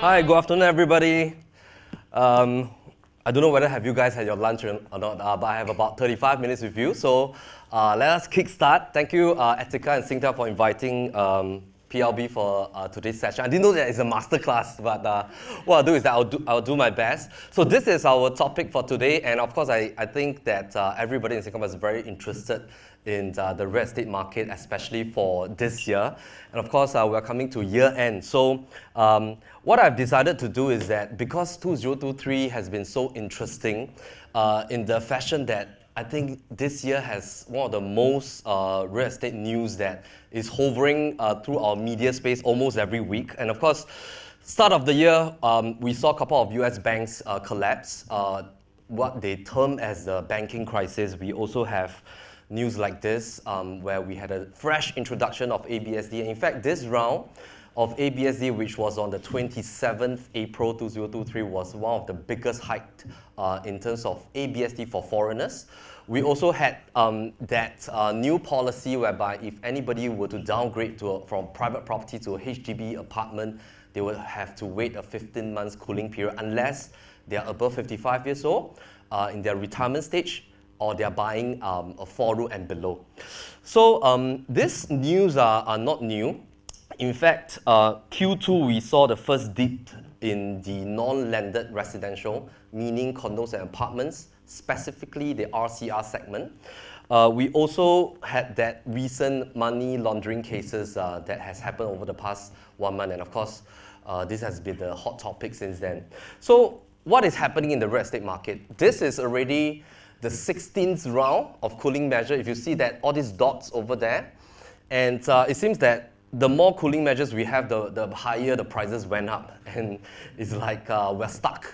Hi, good afternoon, everybody. I don't know whether have you guys had your lunch or not, but I have about 35 minutes with you. So let us kickstart. Thank you, Etiqa and Singtel, for inviting PLB for today's session. I didn't know that it's a masterclass, but what I'll do is that I'll do my best. So this is our topic for today, and of course, I think that everybody in Singapore is very interested in the real estate market, especially for this year. And of course, we're coming to year end. So what I've decided to do is that because 2023 has been so interesting in the fashion that I think this year has one of the most real estate news that is hovering through our media space almost every week. And of course, start of the year, we saw a couple of US banks collapse, what they term as the banking crisis. We also have news like this, where we had a fresh introduction of ABSD. And in fact, this round of ABSD, which was on the 27th April 2023, was one of the biggest hiked in terms of ABSD for foreigners. We also had that new policy whereby if anybody were to downgrade from private property to a HDB apartment, they would have to wait a 15 months cooling period unless they are above 55 years old in their retirement stage, or they're buying a 4-room and below. So these news are not new. In fact, Q2 we saw the first dip in the non-landed residential, meaning condos and apartments, specifically the RCR segment. We also had that recent money laundering cases that has happened over the past 1 month, and of course, this has been the hot topic since then. So what is happening in the real estate market? This is already the 16th round of cooling measure. If you see that all these dots over there, and it seems that the more cooling measures we have, the higher the prices went up, and it's like we're stuck.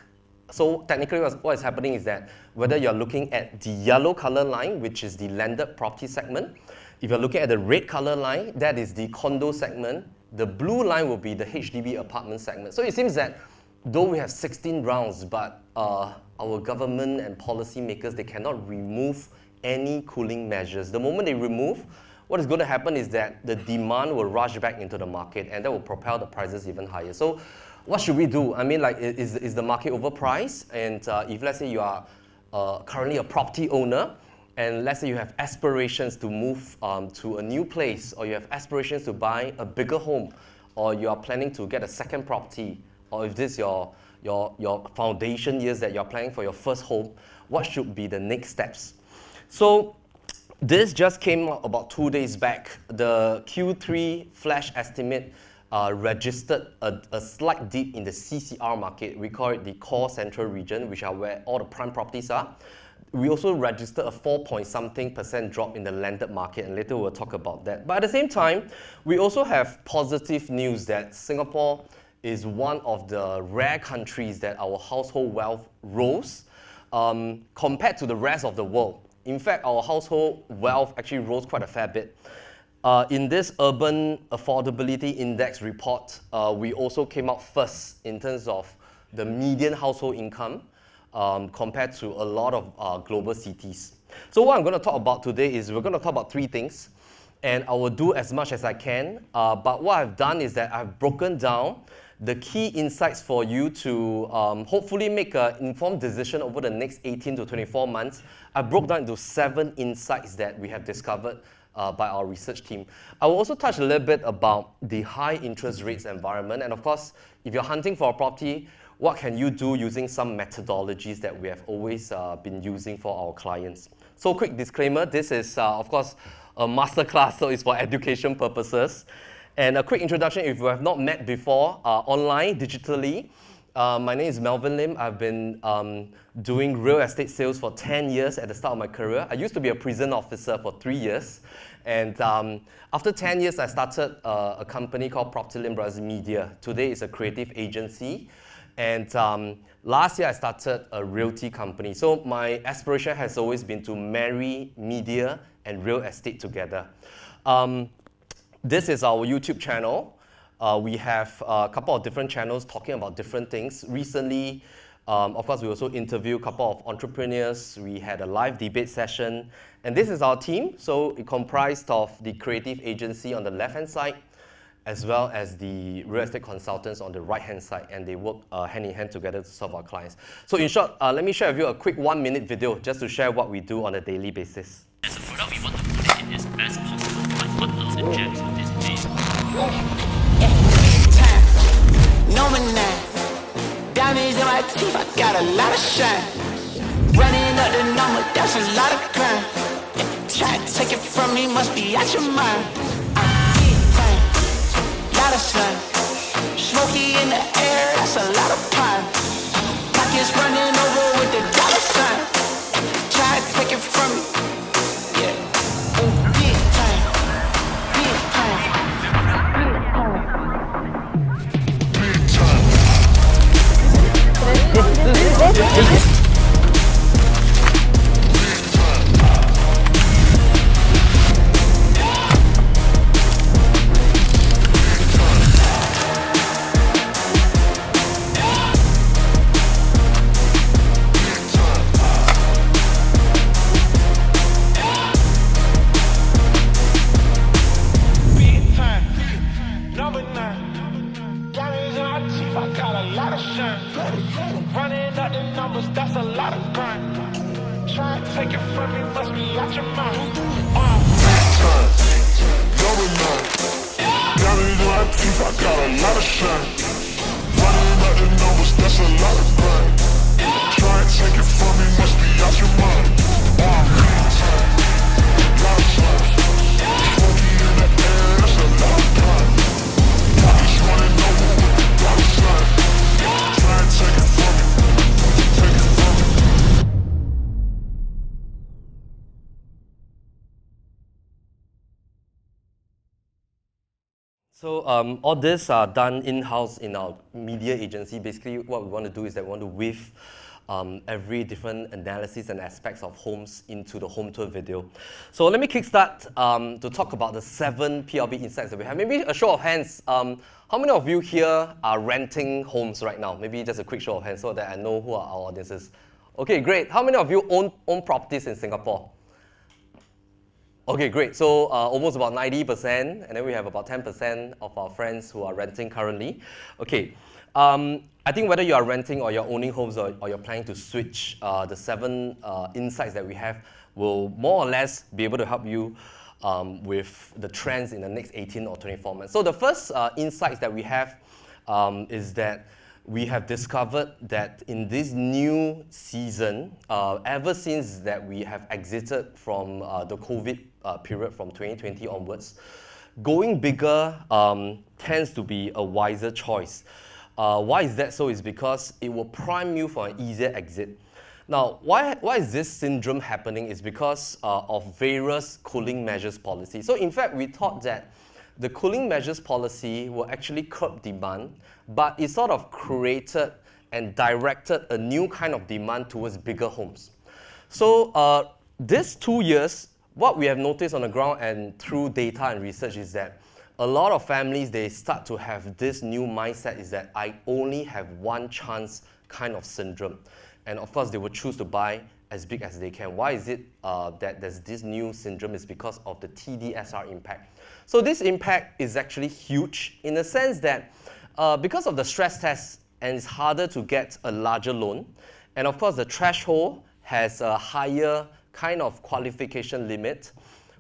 So technically what is happening is that whether you're looking at the yellow color line, which is the landed property segment, if you're looking at the red color line, that is the condo segment, the blue line will be the HDB apartment segment. So it seems that though we have 16 rounds, but our government and policymakers, they cannot remove any cooling measures. The moment they remove, what is going to happen is that the demand will rush back into the market, and that will propel the prices even higher. So what should we do? I mean, like, is the market overpriced? And if let's say you are currently a property owner, and let's say you have aspirations to move to a new place, or you have aspirations to buy a bigger home, or you are planning to get a second property, or if this is your foundation years that you're planning for your first home, what should be the next steps? So this just came out about 2 days back. The Q3 flash estimate registered a slight dip in the CCR market. We call it the core central region, which are where all the prime properties are. We also registered a 4-point-something% drop in the landed market, and later we'll talk about that. But at the same time, we also have positive news that Singapore is one of the rare countries that our household wealth rose compared to the rest of the world. In fact, our household wealth actually rose quite a fair bit. In this Urban Affordability Index report, we also came out first in terms of the median household income compared to a lot of global cities. So what I'm going to talk about today is we're going to talk about 3 things, and I will do as much as I can. But what I've done is that I've broken down the key insights for you to hopefully make an informed decision over the next 18 to 24 months. I broke down into 7 insights that we have discovered by our research team. I will also touch a little bit about the high interest rates environment. And of course, if you're hunting for a property, what can you do using some methodologies that we have always been using for our clients? So quick disclaimer, this is of course a masterclass, so it's for education purposes. And a quick introduction, if you have not met before, online, digitally, my name is Melvin Lim. I've been doing real estate sales for 10 years at the start of my career. I used to be a prison officer for 3 years. And after 10 years, I started a company called PropertyLimBrothers Media. Today it's a creative agency. And last year, I started a realty company. So my aspiration has always been to marry media and real estate together. This is our YouTube channel. We have a couple of different channels talking about different things. Recently, of course, we also interviewed a couple of entrepreneurs. We had a live debate session. And this is our team. So it comprised of the creative agency on the left-hand side, as well as the real estate consultants on the right-hand side, and they work hand in hand together to serve our clients. So in short, let me share with you a quick 1-minute video just to share what we do on a daily basis. As a product, we want to put it in its best possible light. What are the gems of this place? No man, diamonds in my teeth, I got a lot of shine. Running up the number, that's a lot of crime. Try to take it from me, must be out your mind. Big time, lot of slime. Smoky in the air, that's a lot of pine. Pockets running over with the dollar sign. Try to take it from me, yeah. Big time, big time, big time. Running up the numbers, that's a lot of crime. Try to take it from me, must be out your mind. Diamonds in my teeth, I got a lot of shine. Running up the numbers, that's a lot of crime. Try to take it from me, must be out your mind. Lot of slime. Smoky in the air, that's a lot of crime. Pockets running over with the dollar sign. Try and take it from me, take it from me. So all this are done in-house in our media agency. Basically, what we want to do is that we want to weave every different analysis and aspects of homes into the home tour video. So let me kickstart to talk about the 7 PLB insights that we have. Maybe a show of hands. How many of you here are renting homes right now? Maybe just a quick show of hands so that I know who are our audiences. Okay, great. How many of you own properties in Singapore? Okay, great. So almost about 90%, and then we have about 10% of our friends who are renting currently. Okay, I think whether you are renting or you're owning homes or you're planning to switch, the 7 insights that we have will more or less be able to help you with the trends in the next 18 or 24 months. So the first insights that we have is that we have discovered that in this new season, ever since that we have exited from the COVID period from 2020 onwards, going bigger tends to be a wiser choice. Why is that so? Is because it will prime you for an easier exit. Now, why is this syndrome happening? Is because of various cooling measures policy. So in fact, we thought that the cooling measures policy will actually curb demand, but it sort of created and directed a new kind of demand towards bigger homes. So these 2 years, what we have noticed on the ground and through data and research is that a lot of families, they start to have this new mindset is that I only have one chance kind of syndrome. And of course, they will choose to buy as big as they can. Why is it that there's this new syndrome? Is because of the TDSR impact. So this impact is actually huge in the sense that because of the stress test, and it's harder to get a larger loan, and of course the threshold has a higher kind of qualification limit.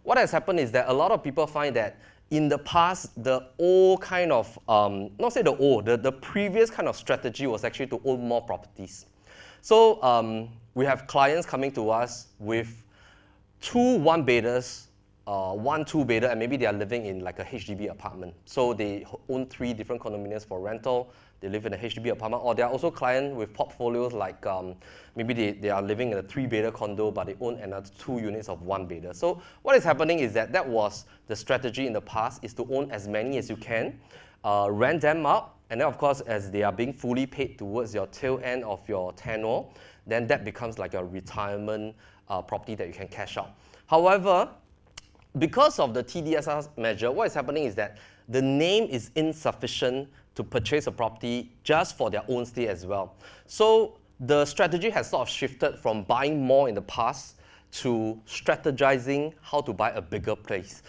What has happened is that a lot of people find that in the past, the old kind of, not say the old, the previous kind of strategy was actually to own more properties. So we have clients coming to us with 2 1-bedders, 1 2-bedder, and maybe they are living in like a HDB apartment. So they own 3 different condominiums for rental. They live in a HDB apartment, or there are also clients with portfolios like maybe they are living in a 3-bedder condo, but they own another 2 units of 1-bedder. So what is happening is that was the strategy in the past, is to own as many as you can, rent them out, and then of course as they are being fully paid towards your tail end of your tenure, then that becomes like a retirement property that you can cash out. However, because of the TDSR measure, what is happening is that the name is insufficient to purchase a property just for their own stay as well. So the strategy has sort of shifted from buying more in the past to strategizing how to buy a bigger place.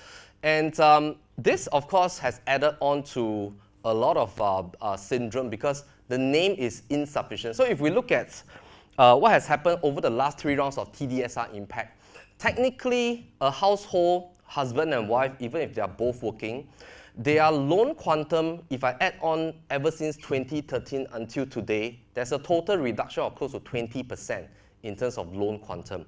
And this, of course, has added on to a lot of syndrome because the name is insufficient. So if we look at what has happened over the last 3 rounds of TDSR impact, technically a household, husband and wife, even if they are both working, their loan quantum, if I add on ever since 2013 until today, there's a total reduction of close to 20% in terms of loan quantum.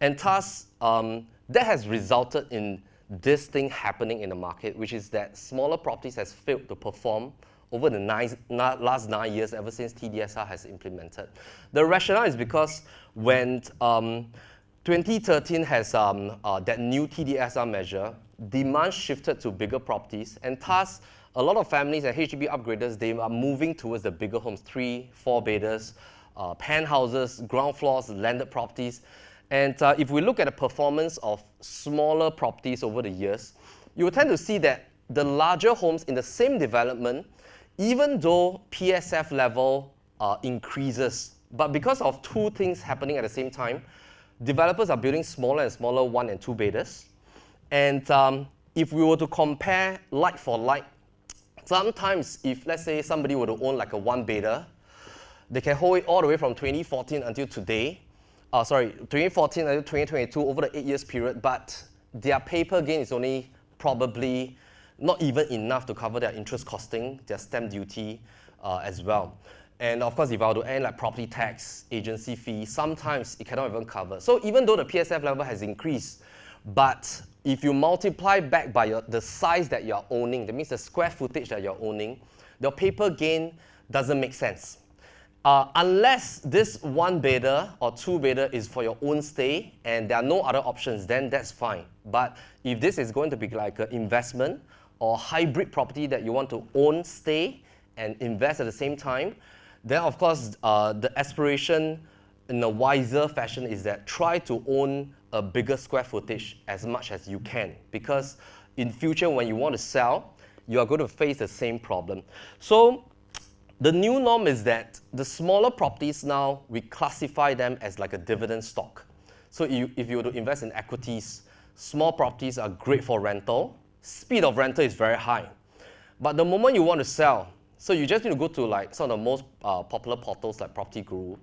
And thus, that has resulted in this thing happening in the market, which is that smaller properties has failed to perform over the last 9 years ever since TDSR has implemented. The rationale is because when 2013 has that new TDSR measure, demand shifted to bigger properties, and thus a lot of families and HDB upgraders, they are moving towards the bigger homes, 3, 4-bedders, penthouses, ground floors, landed properties. And if we look at the performance of smaller properties over the years, you will tend to see that the larger homes in the same development, even though PSF level increases, but because of 2 things happening at the same time, developers are building smaller and smaller 1 and 2-bedders. And if we were to compare like for like, sometimes if, let's say, somebody were to own like a 1-bedder, they can hold it all the way from 2014 until today, 2014 until 2022 over the 8 years period, but their paper gain is only probably not even enough to cover their interest costing, their stamp duty as well. And of course, if I were to earn like property tax, agency fee, sometimes it cannot even cover. So even though the PSF level has increased, but if you multiply back by the size that you're owning, that means the square footage that you're owning, the paper gain doesn't make sense. Unless this 1-bedder or 2-bedder is for your own stay and there are no other options, then that's fine. But if this is going to be like an investment or hybrid property that you want to own, stay, and invest at the same time, then of course the aspiration in a wiser fashion is that try to own a bigger square footage as much as you can, because in future when you want to sell, you are going to face the same problem. So the new norm is that the smaller properties now, we classify them as like a dividend stock. So if you were to invest in equities, small properties are great for rental. Speed of rental is very high. But the moment you want to sell, so you just need to go to like some of the most popular portals like Property Guru,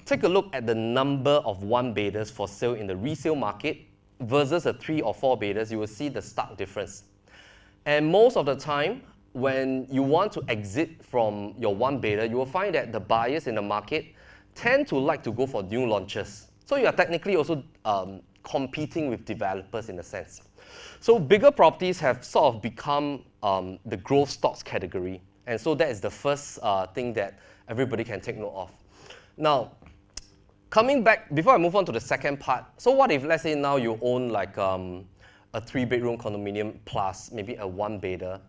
take a look at the number of 1-bedders for sale in the resale market versus the 3 or 4-bedders, you will see the stark difference. And most of the time, when you want to exit from your 1-bedder, you will find that the buyers in the market tend to like to go for new launches. So you are technically also competing with developers in a sense. So bigger properties have sort of become the growth stocks category. And so that is the first thing that everybody can take note of. Now, coming back, before I move on to the second part, so what if, let's say now you own like a 3-bedroom condominium plus maybe a 1-bedder,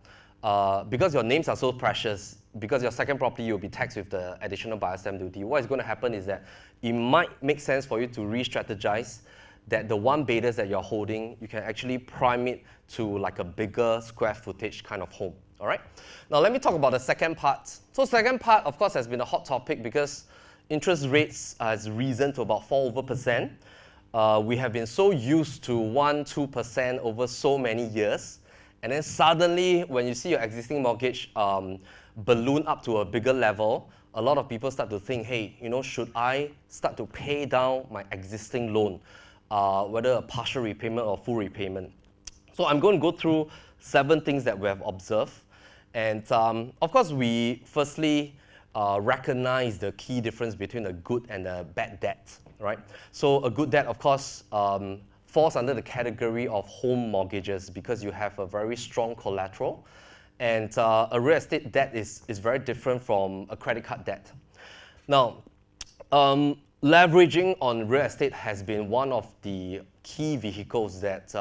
because your names are so precious, because your second property you'll be taxed with the additional buyer stamp duty, what is going to happen is that it might make sense for you to re-strategize that the 1-bedders that you're holding, you can actually prime it to like a bigger square footage kind of home. All right? Now let me talk about the second part. So second part, of course, has been a hot topic because interest rates has risen to about 4%. We have been so used to 1-2% over so many years. And then suddenly, when you see your existing mortgage balloon up to a bigger level, a lot of people start to think, hey, should I start to pay down my existing loan, whether a partial repayment or full repayment? So I'm going to go through 7 things that we have observed. And of course, we firstly recognize the key difference between a good and a bad debt, right? So a good debt, of course, falls under the category of home mortgages because you have a very strong collateral. And a real estate debt is very different from a credit card debt. Now, leveraging on real estate has been one of the key vehicles that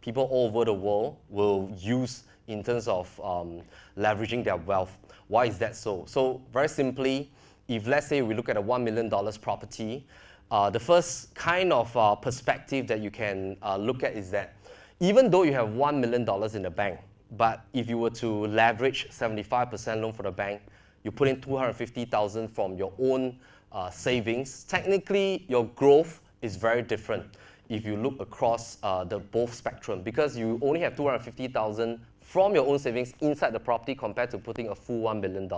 people all over the world will use in terms of leveraging their wealth. Why is that so? So very simply, if let's say we look at a $1 million property, the first kind of perspective that you can look at is that even though you have $1 million in the bank, but if you were to leverage 75% loan for the bank, you put in $250,000 from your own savings, technically your growth is very different. if you look across the both spectrum, because you only have 250,000 from your own savings inside the property compared to putting a full $1 billion.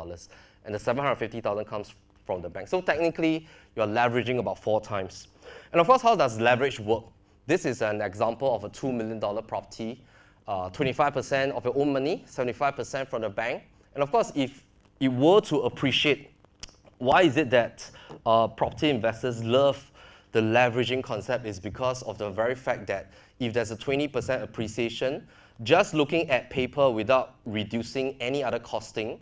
And the 750,000 comes from the bank. So technically, you're leveraging about 4 times. And of course, how does leverage work? This is an example of a $2 million property, 25% of your own money, 75% from the bank. And of course, if it were to appreciate, why is it that property investors love the leveraging concept? Is because of the very fact that if there's a 20% appreciation, just looking at paper without reducing any other costing,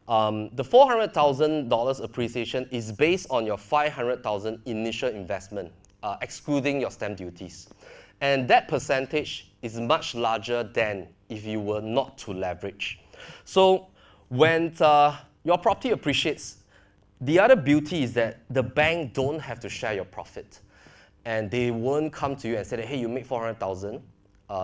the $400,000 appreciation is based on your $500,000 initial investment, excluding your stamp duties. And that percentage is much larger than if you were not to leverage. So when your property appreciates, the other beauty is that the bank don't have to share your profit. And they won't come to you and say, hey, you make 400,000,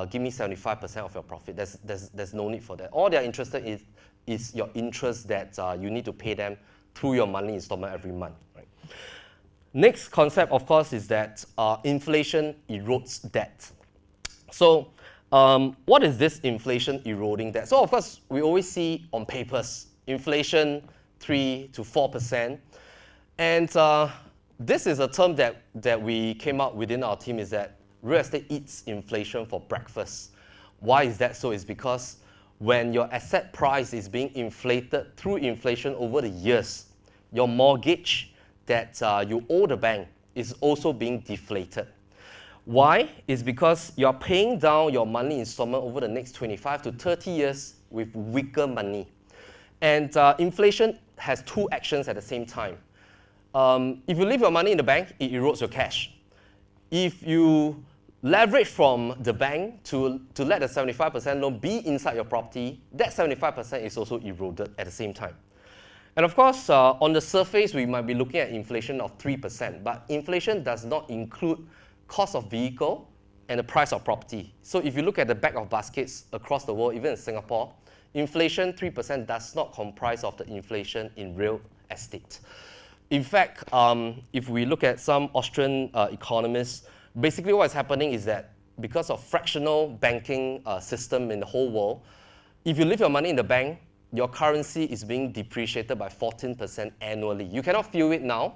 give me 75% of your profit. There's no need for that. All they're interested in is your interest that you need to pay them through your monthly installment every month. Right? Next concept, of course, is that inflation erodes debt. So what is this inflation eroding debt? So of course, we always see on papers, inflation 3 to 4%. And this is a term that we came up within our team, is that real estate eats inflation for breakfast. Why is that so? It's because when your asset price is being inflated through inflation over the years, your mortgage that you owe the bank is also being deflated. Why? It's because you're paying down your monthly installment over the next 25 to 30 years with weaker money. And inflation has 2 actions at the same time. If you leave your money in the bank, it erodes your cash. If you leverage from the bank to let the 75% loan be inside your property, that 75% is also eroded at the same time. And of course, on the surface, we might be looking at inflation of 3%, but inflation does not include cost of vehicle and the price of property. So if you look at the back of baskets across the world, even in Singapore, inflation 3% does not comprise of the inflation in real estate. In fact, if we look at some Austrian economists, basically what's happening is that because of fractional banking system in the whole world, if you leave your money in the bank, your currency is being depreciated by 14% annually. You cannot feel it now,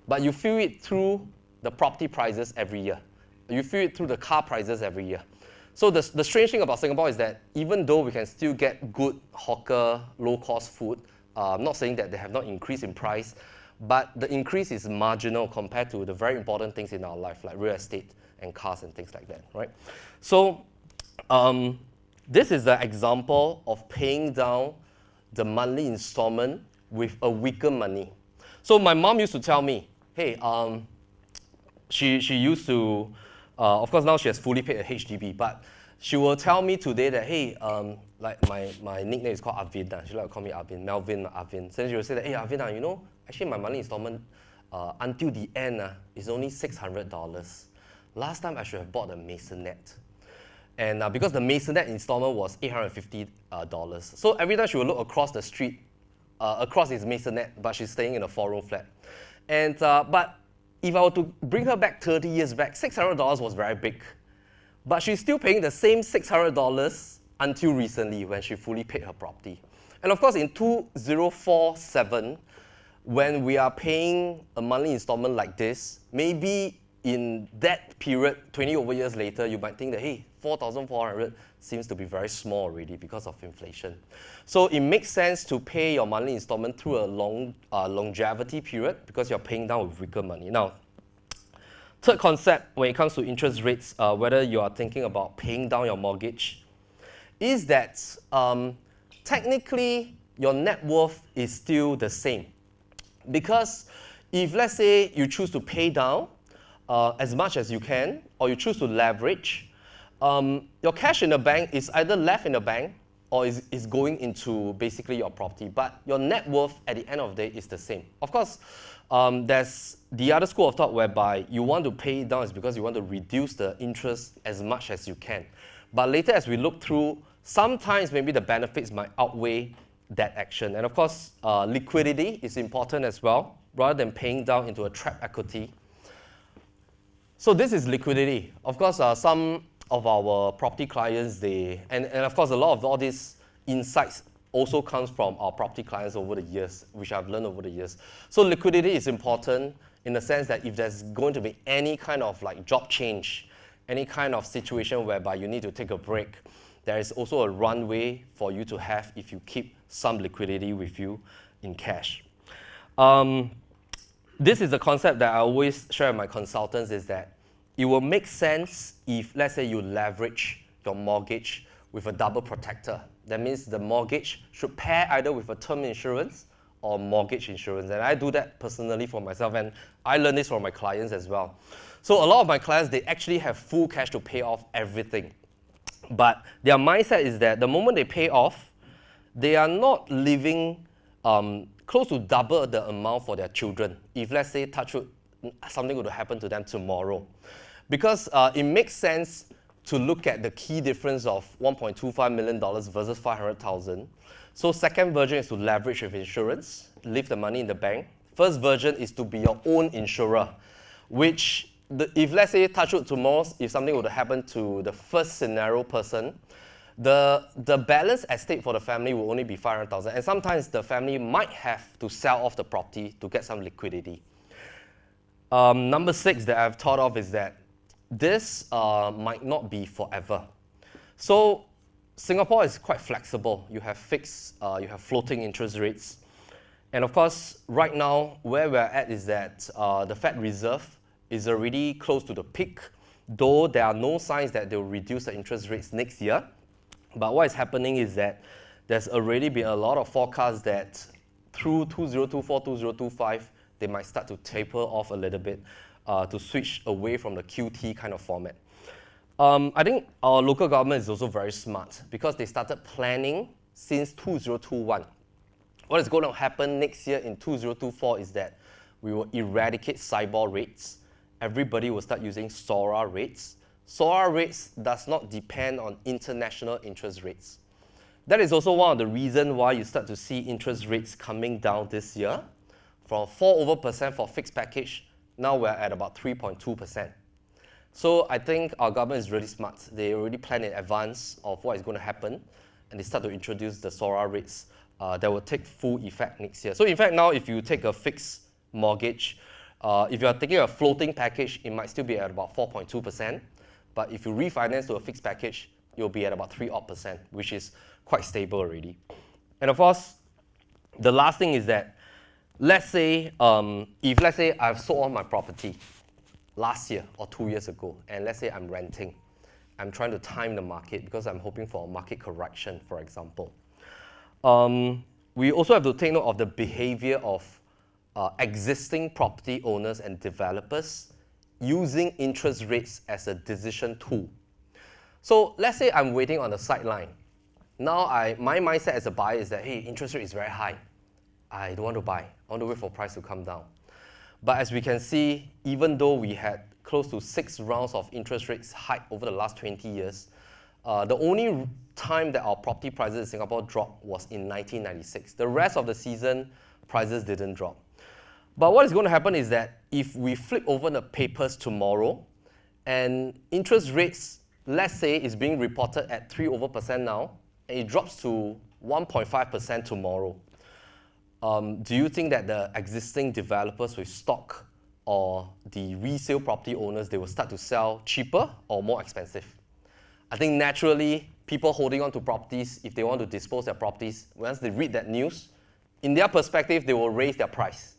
but you feel it through the property prices every year. You feel it through the car prices every year. So the strange thing about Singapore is that even though we can still get good hawker, low-cost food, I'm not saying that they have not increased in price, but the increase is marginal compared to the very important things in our life, like real estate and cars and things like that, right? So this is an example of paying down the monthly installment with a weaker money. So my mom used to tell me, hey, she used to, of course now she has fully paid a HDB, but she will tell me today that, hey, like my nickname is called Arvin. She like to call me Arvin, Melvin Arvin. So she will say that, hey Arvin, you know, actually my monthly installment until the end is only $600. Last time I should have bought a Masonette. And because the Masonette installment was $850. So every time she will look across the street, across this Masonette, but she's staying in a 4-room flat. And but if I were to bring her back 30 years back, $600 was very big. But she's still paying the same $600 until recently when she fully paid her property. And of course, in 2047, when we are paying a monthly installment like this, maybe in that period, 20 over years later, you might think that, hey, 4,400 seems to be very small already because of inflation. So it makes sense to pay your monthly installment through a long longevity period because you're paying down with weaker money. Now, third concept when it comes to interest rates, whether you are thinking about paying down your mortgage, is that technically your net worth is still the same. Because if, let's say, you choose to pay down as much as you can, or you choose to leverage, your cash in the bank is either left in the bank or is going into basically your property. But your net worth at the end of the day is the same. Of course, there's the other school of thought whereby you want to pay it down is because you want to reduce the interest as much as you can. But later as we look through, sometimes maybe the benefits might outweigh that action. And of course, liquidity is important as well. Rather than paying down into a trapped equity, So this is liquidity. Of course, some of our property clients, and of course a lot of all these insights also comes from our property clients over the years, which I've learned over the years. So liquidity is important in the sense that if there's going to be any kind of like job change, any kind of situation whereby you need to take a break, there is also a runway for you to have if you keep some liquidity with you in cash. This is the concept that I always share with my consultants, is that it will make sense if, let's say, you leverage your mortgage with a double protector. That means the mortgage should pair either with a term insurance or mortgage insurance. And I do that personally for myself, and I learn this from my clients as well. So a lot of my clients, they actually have full cash to pay off everything. But their mindset is that the moment they pay off, they are not leaving close to double the amount for their children. If, let's say, touch wood, something would happen to them tomorrow. Because it makes sense to look at the key difference of $1.25 million versus $500,000. So second version is to leverage with insurance, leave the money in the bank. First version is to be your own insurer, which if, let's say, touch wood tomorrow, if something were to happen to the first scenario person, the balance at stake for the family will only be $500,000. And sometimes the family might have to sell off the property to get some liquidity. Number 6 that I've thought of is that this might not be forever. So Singapore is quite flexible. You have fixed, you have floating interest rates. And of course, right now, where we're at is that the Fed Reserve is already close to the peak, though there are no signs that they'll reduce the interest rates next year. But what is happening is that there's already been a lot of forecasts that through 2024, 2025, they might start to taper off a little bit to switch away from the QT kind of format. I think our local government is also very smart because they started planning since 2021. What is going to happen next year in 2024 is that we will eradicate SIBOR rates. Everybody will start using SORA rates. SORA rates does not depend on international interest rates. That is also one of the reasons why you start to see interest rates coming down this year. From 4% for fixed package, now we're at about 3.2%. So I think our government is really smart. They already plan in advance of what is going to happen, and they start to introduce the SORA rates that will take full effect next year. So in fact, now if you take a fixed mortgage, if you're taking a floating package, it might still be at about 4.2%. But if you refinance to a fixed package, you'll be at about 3%, which is quite stable already. And of course, the last thing is that, let's say, if let's say I've sold all my property last year or 2 years ago, and let's say I'm renting, I'm trying to time the market because I'm hoping for a market correction, for example. We also have to take note of the behavior of existing property owners and developers using interest rates as a decision tool. So let's say I'm waiting on the sideline. Now my mindset as a buyer is that, hey, interest rate is very high. I don't want to buy. I want to wait for price to come down. But as we can see, even though we had close to 6 rounds of interest rates hike over the last 20 years, the only time that our property prices in Singapore dropped was in 1996. The rest of the season, prices didn't drop. But what is going to happen is that if we flip over the papers tomorrow, and interest rates, let's say, is being reported at 3% now, and it drops to 1.5% tomorrow, do you think that the existing developers with stock or the resale property owners, they will start to sell cheaper or more expensive? I think naturally, people holding on to properties, if they want to dispose their properties, once they read that news, in their perspective, they will raise their price.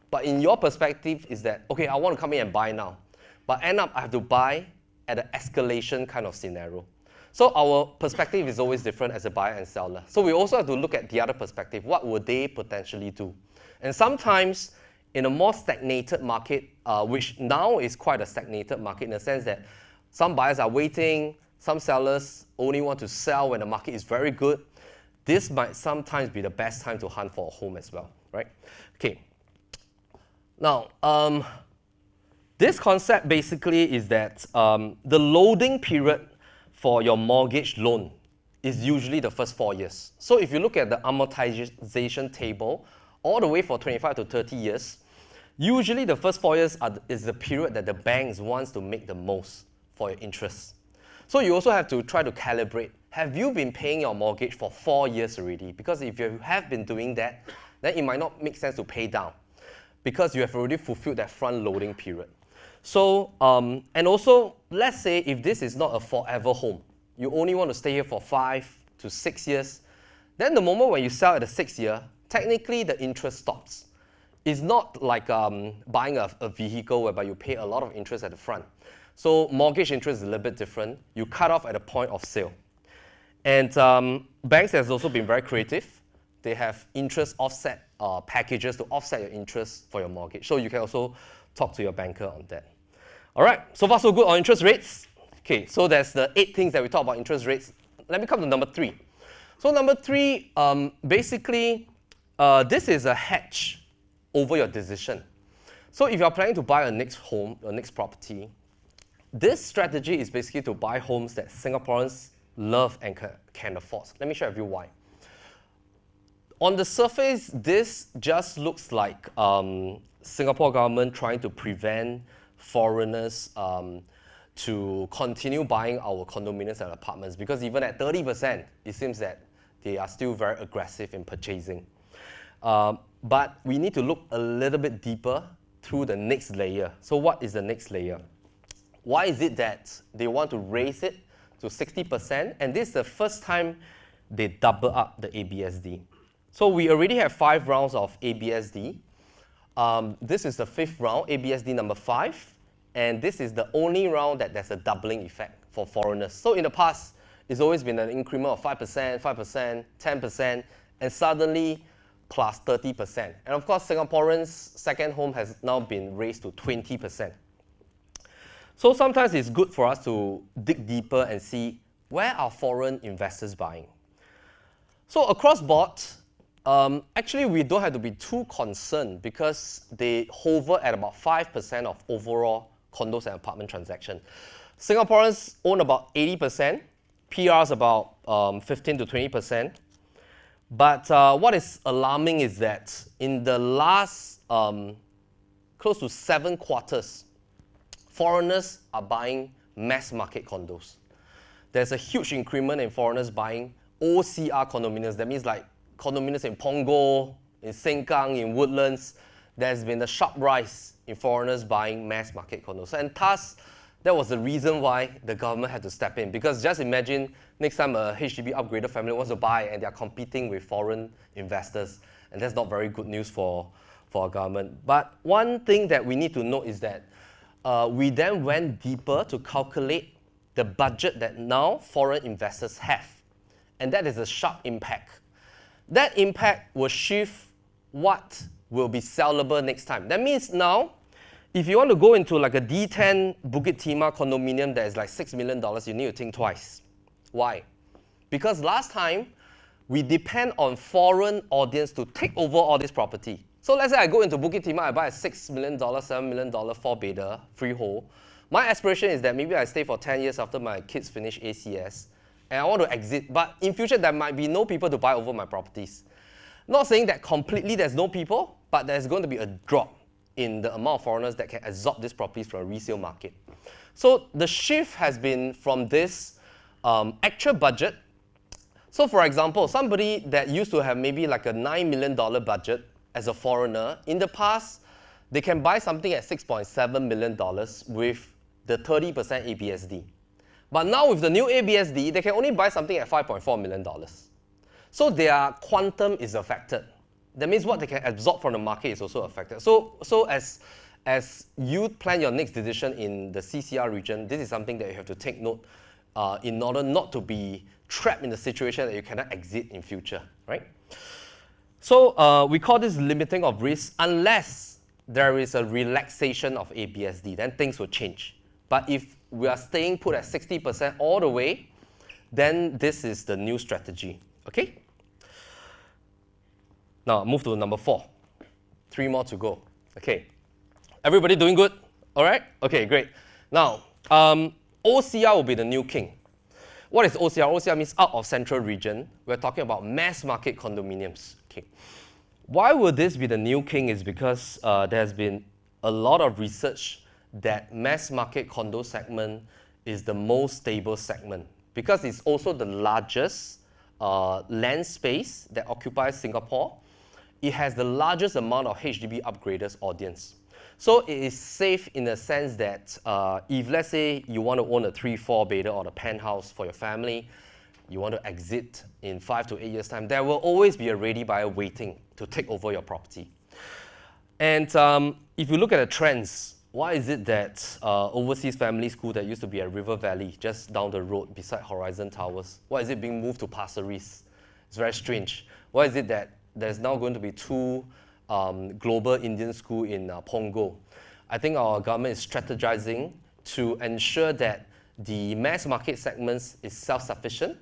But in your perspective is that, okay, I want to come in and buy now, but end up I have to buy at an escalation kind of scenario. So our perspective is always different as a buyer and seller. So we also have to look at the other perspective. What would they potentially do? And sometimes in a more stagnated market, which now is quite a stagnated market in the sense that some buyers are waiting, some sellers only want to sell when the market is very good. This might sometimes be the best time to hunt for a home as well, right? Okay. Now, this concept basically is that the loading period for your mortgage loan is usually the first 4 years. So if you look at the amortization table, all the way for 25 to 30 years, Usually the first 4 years is the period that the banks wants to make the most for your interest. So you also have to try to calibrate. Have you been paying your mortgage for 4 years already? Because if you have been doing that, then it might not make sense to pay down because you have already fulfilled that front loading period. So, and also, let's say if this is not a forever home, you only want to stay here for 5 to 6 years, then the moment when you sell at the 6th year, technically the interest stops. It's not like buying a vehicle whereby you pay a lot of interest at the front. So mortgage interest is a little bit different. You cut off at the point of sale. And banks has also been very creative. They have interest offset packages to offset your interest for your mortgage. So you can also talk to your banker on that. All right, so far so good on interest rates. Okay, so there's the 8 things that we talk about interest rates. Let me come to number 3. So number 3, basically, this is a hedge over your decision. So if you're planning to buy a next home, a next property, this strategy is basically to buy homes that Singaporeans love and can afford. Let me share with you why. On the surface, this just looks like Singapore government trying to prevent foreigners to continue buying our condominiums and apartments, because even at 30%, it seems that they are still very aggressive in purchasing. But we need to look a little bit deeper through the next layer. So what is the next layer? Why is it that they want to raise it to 60%? And this is the first time they double up the ABSD. So we already have 5 rounds of ABSD. This is the 5th round, ABSD number 5. And this is the only round that there's a doubling effect for foreigners. So in the past, it's always been an increment of 5%, 5%, 10%, and suddenly plus 30%. And of course, Singaporeans' second home has now been raised to 20%. So sometimes it's good for us to dig deeper and see where are foreign investors buying. So across board, actually we don't have to be too concerned because they hover at about 5% of overall condos and apartment transactions. Singaporeans own about 80%, PRs about 15 to 20%. But what is alarming is that in the last close to 7 quarters, foreigners are buying mass market condos. There's a huge increment in foreigners buying OCR condominiums. That means like condominiums in Punggol, in Sengkang, in Woodlands. There's been a sharp rise in foreigners buying mass market condos. And thus, that was the reason why the government had to step in. Because just imagine next time a HDB upgraded family wants to buy and they're competing with foreign investors. And that's not very good news for our government. But one thing that we need to note is that we then went deeper to calculate the budget that now foreign investors have. And that is a sharp impact. That impact will shift what will be sellable next time. That means now, if you want to go into like a D10 Bukit Timah condominium that is like $6 million, you need to think twice. Why? Because last time, we depend on foreign audience to take over all this property. So let's say I go into Bukit Timah, I buy a $6 million, $7 million 4-bedder freehold. My aspiration is that maybe I stay for 10 years after my kids finish ACS, and I want to exit. But in future, there might be no people to buy over my properties. Not saying that completely there's no people, but there's going to be a drop in the amount of foreigners that can absorb these properties from a resale market. So the shift has been from this actual budget. So for example, somebody that used to have maybe like a $9 million budget as a foreigner, in the past, they can buy something at $6.7 million with the 30% ABSD. But now with the new ABSD, they can only buy something at $5.4 million. So their quantum is affected. That means what they can absorb from the market is also affected. So as you plan your next decision in the CCR region, this is something that you have to take note in order not to be trapped in the situation that you cannot exit in future, right? So we call this limiting of risk. Unless there is a relaxation of ABSD, then things will change. But if we are staying put at 60% all the way, then this is the new strategy, okay? Now, move to number 4. 3 more to go, okay. Everybody doing good? All right? Okay, great. Now, OCR will be the new king. What is OCR? OCR means out of central region. We're talking about mass market condominiums, okay. Why would this be the new king is because there's been a lot of research that mass market condo segment is the most stable segment because it's also the largest land space that occupies Singapore. It has the largest amount of HDB upgraders audience. So it is safe in the sense that if let's say you want to own a 3-4 bedder or the penthouse for your family, you want to exit in 5 to 8 years' time, there will always be a ready buyer waiting to take over your property. And if you look at the trends, why is it that overseas family school that used to be at River Valley, just down the road beside Horizon Towers, why is it being moved to Pasir Ris? It's very strange. Why is it that there's now going to be 2 global Indian school in Punggol? I think our government is strategizing to ensure that the mass market segments is self-sufficient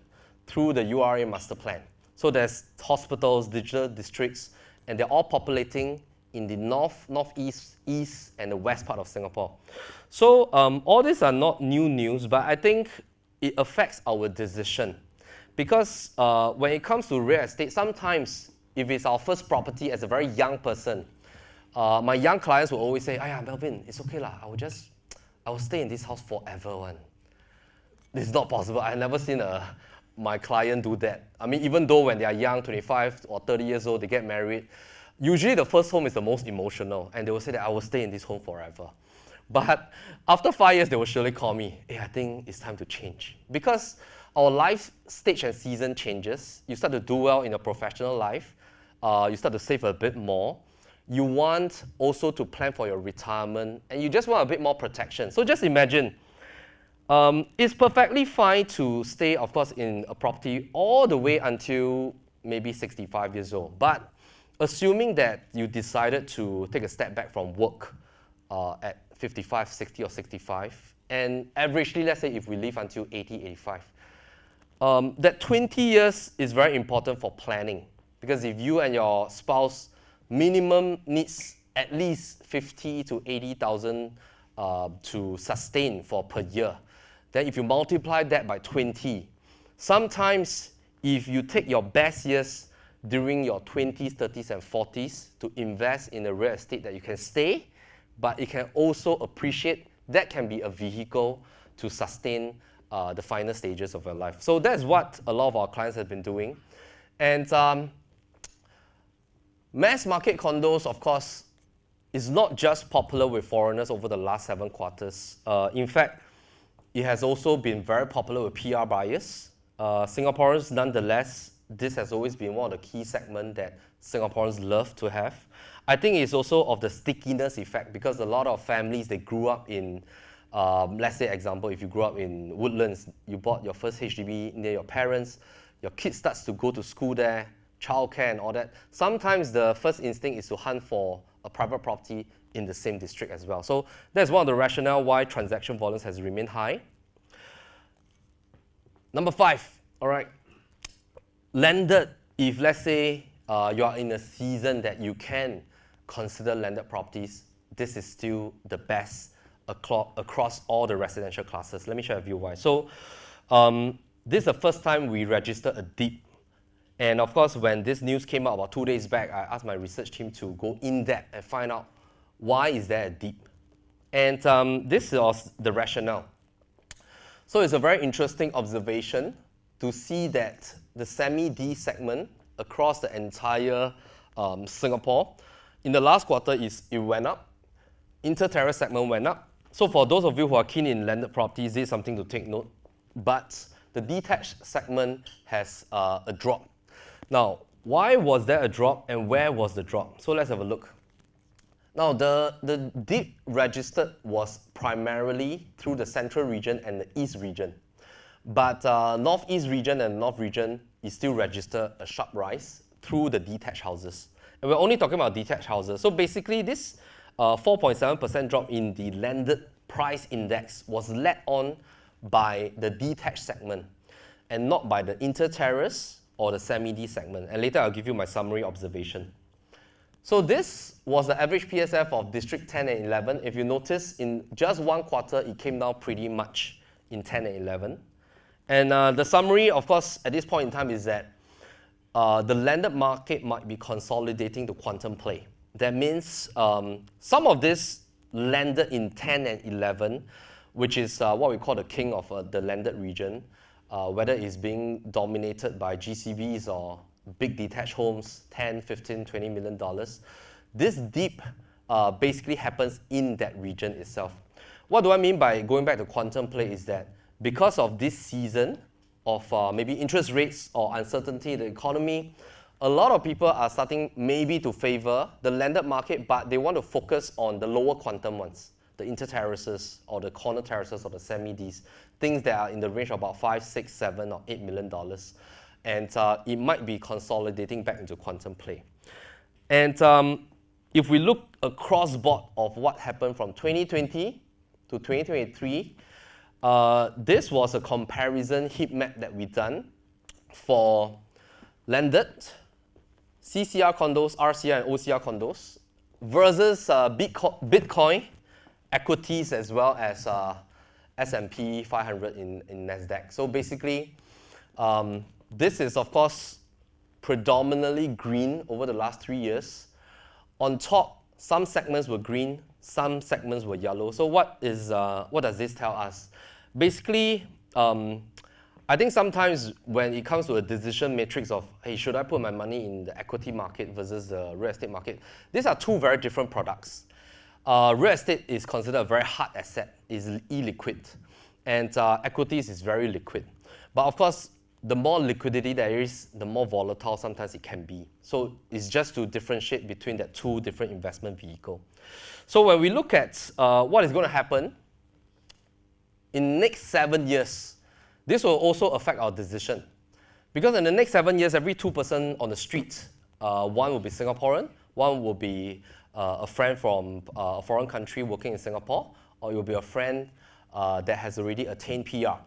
through the URA master plan. So there's hospitals, digital districts, and they're all populating in the north, northeast, east, and the west part of Singapore. So all these are not new news, but I think it affects our decision. Because when it comes to real estate, sometimes if it's our first property as a very young person, my young clients will always say, "Aya, Melvin, it's okay lah. I will stay in this house forever one." This is not possible. I've never seen my client do that. I mean, even though when they are young, 25 or 30 years old, they get married, usually the first home is the most emotional, and they will say that I will stay in this home forever. But after 5 years, they will surely call me, "Hey, I think it's time to change." Because our life stage and season changes. You start to do well in your professional life. You start to save a bit more. You want also to plan for your retirement, and you just want a bit more protection. So just imagine, it's perfectly fine to stay, of course, in a property all the way until maybe 65 years old. But assuming that you decided to take a step back from work at 55, 60, or 65, and averagely, let's say if we live until 80, 85, that 20 years is very important for planning. Because if you and your spouse minimum needs at least 50 to 80,000 to sustain for per year, then if you multiply that by 20, sometimes if you take your best years during your 20s, 30s, and 40s to invest in a real estate that you can stay, but it can also appreciate, that can be a vehicle to sustain the final stages of your life. So that's what a lot of our clients have been doing. And mass market condos, of course, is not just popular with foreigners over the last 7 quarters. In fact, it has also been very popular with PR buyers. Singaporeans, nonetheless, this has always been one of the key segments that Singaporeans love to have. I think it's also of the stickiness effect because a lot of families, they grew up in, let's say, example, if you grew up in Woodlands, you bought your first HDB near your parents, your kid starts to go to school there, childcare and all that. Sometimes the first instinct is to hunt for a private property in the same district as well. So that's one of the rationale why transaction volumes has remained high. Number 5, all right, landed. If let's say you are in a season that you can consider landed properties, this is still the best across all the residential classes. Let me share with you why. So this is the first time we registered a dip. And of course, when this news came out about 2 days back, I asked my research team to go in depth and find out why is there a dip. And this was the rationale. So it's a very interesting observation to see that the semi-D segment across the entire Singapore, in the last quarter, it went up. Inter-terrace segment went up. So for those of you who are keen in landed properties, this is something to take note. But the detached segment has a drop. Now, why was there a drop and where was the drop? So let's have a look. Now, the dip registered was primarily through the central region and the east region. But northeast region and north region is still registered a sharp rise through the detached houses. And we're only talking about detached houses. So basically, this 4.7% drop in the landed price index was led on by the detached segment and not by the inter-terrace or the semi-D segment. And later I'll give you my summary observation. So this was the average PSF of District 10 and 11. If you notice, in just 1 quarter, it came down pretty much in 10 and 11. And the summary, of course, at this point in time is that the landed market might be consolidating the quantum play. That means some of this landed in 10 and 11, which is what we call the king of the landed region, whether it's being dominated by GCVs or big detached homes, 10, 15, $20 million. This dip basically happens in that region itself. What do I mean by going back to quantum play is that because of this season of maybe interest rates or uncertainty in the economy, a lot of people are starting maybe to favor the landed market, but they want to focus on the lower quantum ones, the inter-terraces or the corner terraces or the semi-Ds, things that are in the range of about 5, 6, 7, or $8 million. And it might be consolidating back into quantum play. And if we look across board of what happened from 2020 to 2023, this was a comparison heat map that we done for landed, CCR condos, RCR and OCR condos versus Bitcoin, equities as well as S&P 500 in NASDAQ. So basically, this is of course predominantly green over the last 3 years. On top, some segments were green, some segments were yellow. So what does this tell us? Basically, I think sometimes when it comes to a decision matrix of, hey, should I put my money in the equity market versus the real estate market? These are two very different products. Real estate is considered a very hard asset, is illiquid, and equities is very liquid. But of course, the more liquidity there is, the more volatile sometimes it can be. So it's just to differentiate between the two different investment vehicles. So when we look at what is going to happen in the next 7 years, this will also affect our decision. Because in the next 7 years, every 2 person on the street, one will be Singaporean, one will be a friend from a foreign country working in Singapore, or it will be a friend that has already attained PR.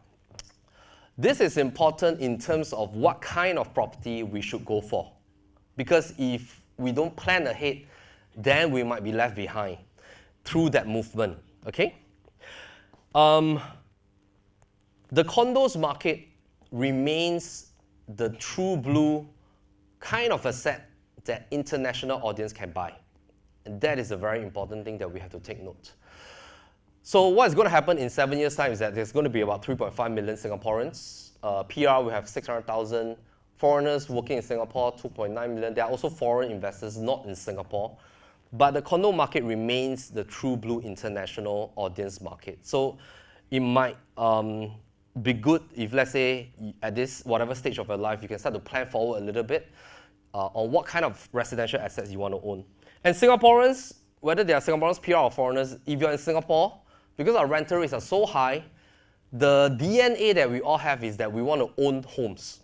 This is important in terms of what kind of property we should go for. Because if we don't plan ahead, then we might be left behind through that movement, okay? The condos market remains the true blue kind of asset that international audience can buy. And that is a very important thing that we have to take note. So what is going to happen in 7 years' time is that there's going to be about 3.5 million Singaporeans. PR, we have 600,000. Foreigners working in Singapore, 2.9 million. There are also foreign investors not in Singapore. But the condo market remains the true blue international audience market. So it might be good if, let's say, at this whatever stage of your life, you can start to plan forward a little bit on what kind of residential assets you want to own. And Singaporeans, whether they are Singaporeans, PR, or foreigners, if you're in Singapore, because our rental rates are so high, the DNA that we all have is that we want to own homes.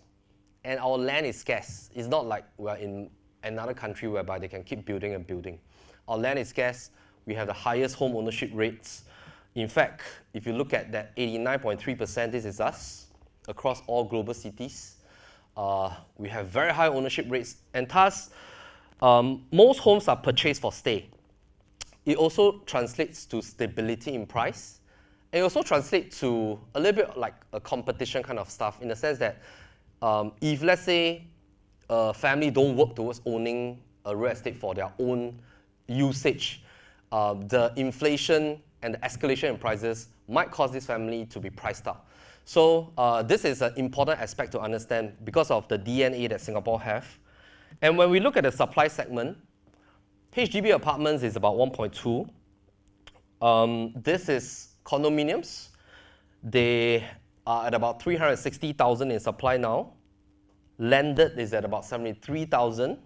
And our land is scarce. It's not like we're in another country whereby they can keep building and building. Our land is scarce. We have the highest home ownership rates. In fact, if you look at that 89.3%, this is us across all global cities. We have very high ownership rates, and thus, most homes are purchased for stay. It also translates to stability in price. It also translates to a little bit like a competition kind of stuff in the sense that if, let's say, a family don't work towards owning a real estate for their own usage, the inflation and the escalation in prices might cause this family to be priced out. So this is an important aspect to understand because of the DNA that Singapore have. And when we look at the supply segment, HDB apartments is about 1.2. This is condominiums. They are at about 360,000 in supply now. Landed is at about 73,000.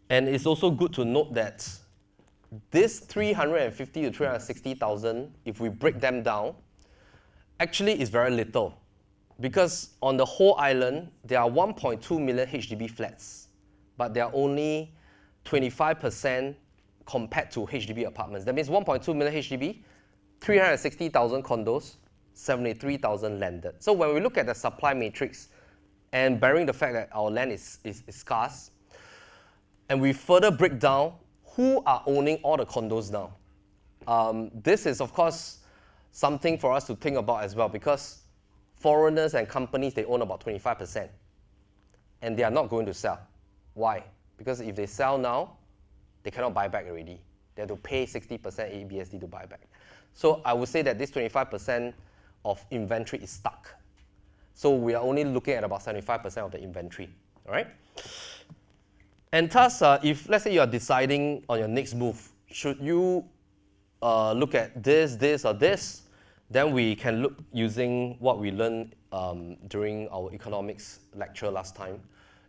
And it's also good to note that this 350 to 360,000, if we break them down, actually is very little. Because on the whole island, there are 1.2 million HDB flats, but there are only 25% compared to HDB apartments. That means 1.2 million HDB, 360,000 condos, 73,000 landed. So when we look at the supply matrix, and bearing the fact that our land is scarce, and we further break down who are owning all the condos now. This is, of course, something for us to think about as well, because foreigners and companies, they own about 25%. and they are not going to sell. Why? Because if they sell now, they cannot buy back already. They have to pay 60% ABSD to buy back. So I would say that this 25% of inventory is stuck. So we are only looking at about 75% of the inventory, all right? And thus, if let's say you are deciding on your next move, should you look at this, or this, then we can look using what we learned during our economics lecture last time,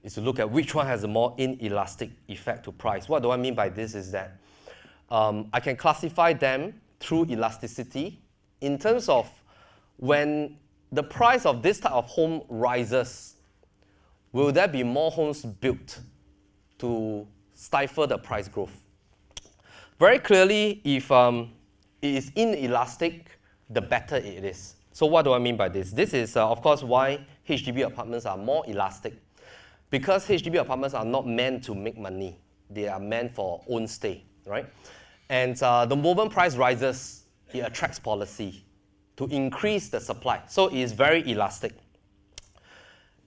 is to look at which one has a more inelastic effect to price. What do I mean by this is that I can classify them through elasticity in terms of when the price of this type of home rises, will there be more homes built to stifle the price growth? Very clearly, if it is inelastic, the better it is. So what do I mean by this? This is, of course, why HDB apartments are more elastic. Because HDB apartments are not meant to make money. They are meant for own stay, right? And the moment price rises, it attracts policy to increase the supply. So it is very elastic.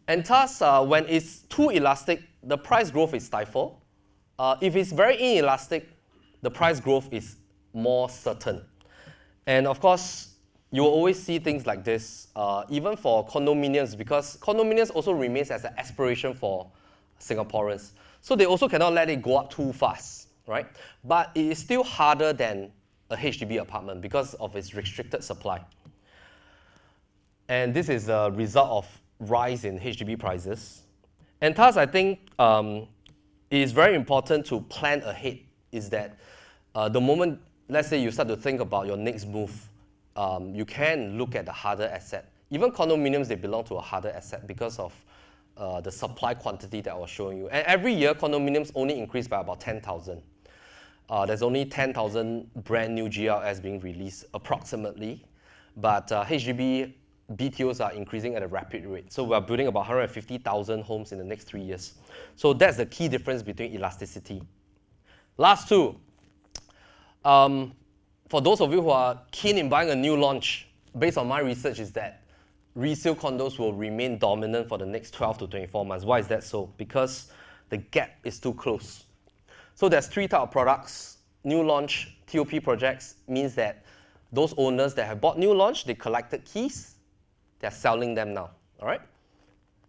And thus, when it's too elastic, the price growth is stifled. If it's very inelastic, the price growth is more certain. And of course, you will always see things like this, even for condominiums, because condominiums also remains as an aspiration for Singaporeans. So they also cannot let it go up too fast, right? But it is still harder than a HDB apartment because of its restricted supply. And this is a result of rise in HDB prices. And thus, I think it is very important to plan ahead, is that the moment, let's say you start to think about your next move, you can look at the harder asset. Even condominiums, they belong to a harder asset because of the supply quantity that I was showing you. And every year, condominiums only increase by about 10,000. There's only 10,000 brand new GLS being released approximately, but HDB BTOs are increasing at a rapid rate. So we're building about 150,000 homes in the next 3 years. So that's the key difference between elasticity. Last two. For those of you who are keen in buying a new launch, based on my research, is that resale condos will remain dominant for the next 12 to 24 months. Why is that so? Because the gap is too close. So there's three types of products. New launch, TOP projects means that those owners that have bought new launch, they collected keys, they're selling them now, all right?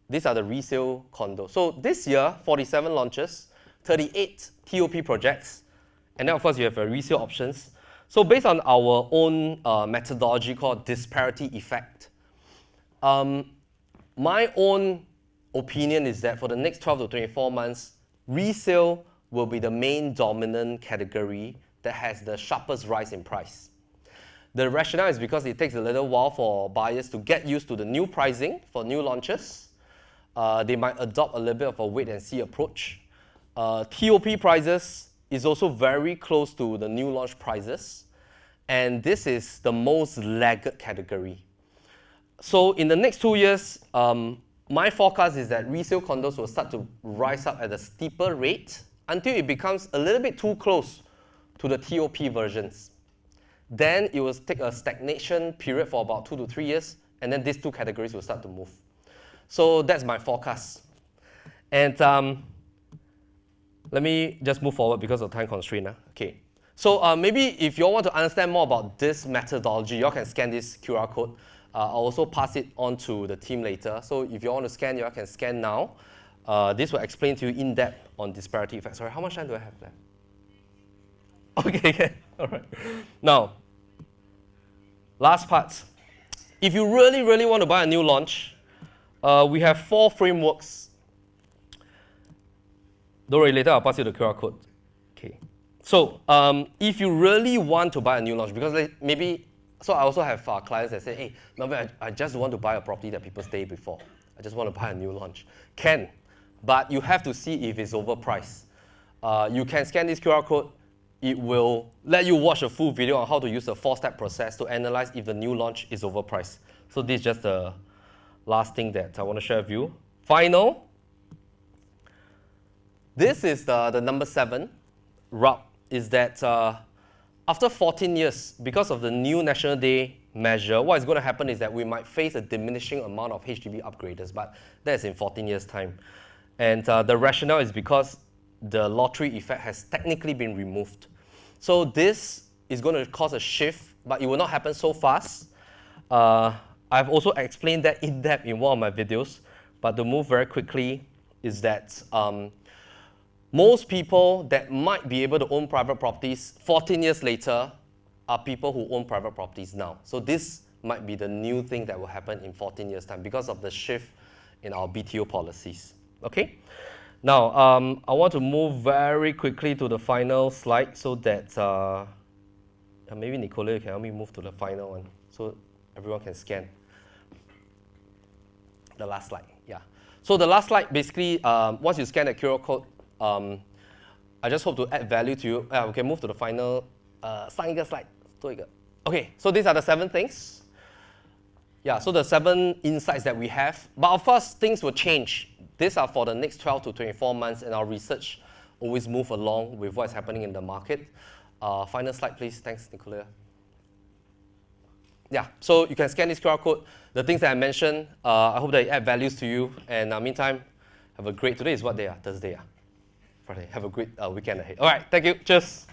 These are the resale condos. So this year, 47 launches, 38 TOP projects, and then of course you have resale options. So based on our own methodology called disparity effect, my own opinion is that for the next 12 to 24 months, resale will be the main dominant category that has the sharpest rise in price. The rationale is because it takes a little while for buyers to get used to the new pricing for new launches. They might adopt a little bit of a wait-and-see approach. TOP prices is also very close to the new launch prices, and this is the most lagged category. So in the next 2 years, my forecast is that resale condos will start to rise up at a steeper rate until it becomes a little bit too close to the TOP versions. Then it will take a stagnation period for about 2 to 3 years, and then these two categories will start to move. So that's my forecast. And let me just move forward because of time constraint. Okay. So maybe if you all want to understand more about this methodology, you all can scan this QR code. I'll also pass it on to the team later. So if you all want to scan, you all can scan now. This will explain to you in depth on disparity effect. Sorry, how much time do I have left? Okay, all right. Now, last part. If you really, really want to buy a new launch, we have 4 frameworks. Don't worry, later I'll pass you the QR code. Okay. So, if you really want to buy a new launch, because maybe, so I also have clients that say, hey, Melvin, I just want to buy a property that people stay before. I just want to buy a new launch. Can, but you have to see if it's overpriced. You can scan this QR code. It will let you watch a full video on how to use the 4-step process to analyze if the new launch is overpriced. So this is just the last thing that I want to share with you. Final. This is the number 7 route, is that after 14 years, because of the new National Day measure, what is going to happen is that we might face a diminishing amount of HDB upgraders, but that is in 14 years' time. And the rationale is because the lottery effect has technically been removed. So this is going to cause a shift, but it will not happen so fast. I've also explained that in depth in one of my videos, but to move very quickly is that most people that might be able to own private properties 14 years later are people who own private properties now. So this might be the new thing that will happen in 14 years' time because of the shift in our BTO policies. Okay? Now, I want to move very quickly to the final slide so that maybe Nicola, you can help me move to the final one so everyone can scan. The last slide, yeah. So the last slide, basically, once you scan the QR code, I just hope to add value to you. We can move to the final, 上一个 slide, 多一个. Okay, so these are the 7 things. Yeah, so the 7 insights that we have. But of course, things will change. These are for the next 12 to 24 months, and our research always move along with what's happening in the market. Final slide, please. Thanks, Nicola. Yeah, so you can scan this QR code. The things that I mentioned, I hope they add values to you. And meantime, have a great, today is what day? Thursday. Friday. Have a great weekend ahead. All right, thank you. Cheers.